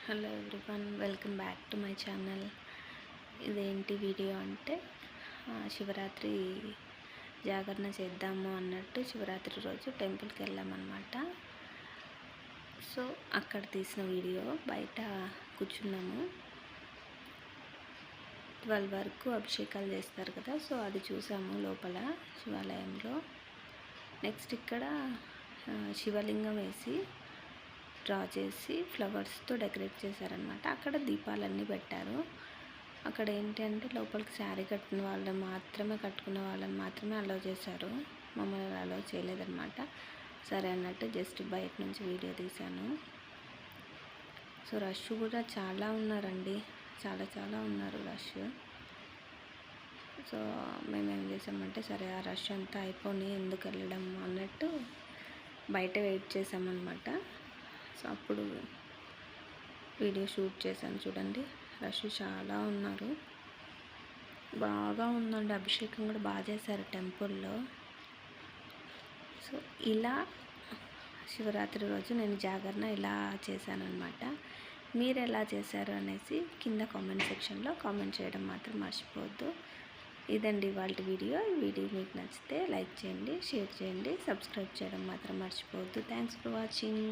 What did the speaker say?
Hello everyone, welcome back to my channel. ఇదేంటి video అంటే శివరాత్రి జాగరణ చేద్దాము అన్నట్టు శివరాత్రి రోజు టెంపుల్కి వెళ్ళామన్నమాట. సో అక్కడ తీసిన వీడియో. బయట కూర్చున్నాము, 12 వరకు అభిషేకాలు చేస్తారు కదా, సో అది చూసాము లోపల శివాలయంలో. నెక్స్ట్ ఇక్కడ శివలింగం వేసి డ్రా చేసి ఫ్లవర్స్తో డెకరేట్ చేశారనమాట. అక్కడ దీపాలన్నీ పెట్టారు. అక్కడ ఏంటంటే లోపలికి శారీ కట్టుకున్న వాళ్ళని మాత్రమే అలౌ చేశారు, మమ్మల్ని అలౌ చేయలేదన్నమాట. సరే అన్నట్టు జస్ట్ బయట నుంచి వీడియో తీశాను. సో రష్ కూడా చాలా ఉన్నారండి, చాలా ఉన్నారు రష్. సో మేమేం చేసామంటే సరే ఆ రష్ అంతా అయిపోయి ఎందుకు వెళ్ళడం అన్నట్టు బయట వెయిట్ చేసామన్నమాట. సో అప్పుడు వీడియో షూట్ చేశాను. చూడండి, రష్ చాలా ఉన్నారు, బాగా ఉందండి. అభిషేకం కూడా బాగా చేశారు టెంపుల్లో. సో ఇలా శివరాత్రి రోజు నేను జాగరణ ఇలా చేశానన్నమాట. మీరు ఎలా చేశారు అనేసి కింద కామెంట్ సెక్షన్లో కామెంట్ చేయడం మాత్రం మర్చిపోవద్దు. ఇదండి ఇవాళ వీడియో. ఈ వీడియో మీకు నచ్చితే లైక్ చేయండి, షేర్ చేయండి, సబ్స్క్రైబ్ చేయడం మాత్రం మర్చిపోవద్దు. Thanks for watching.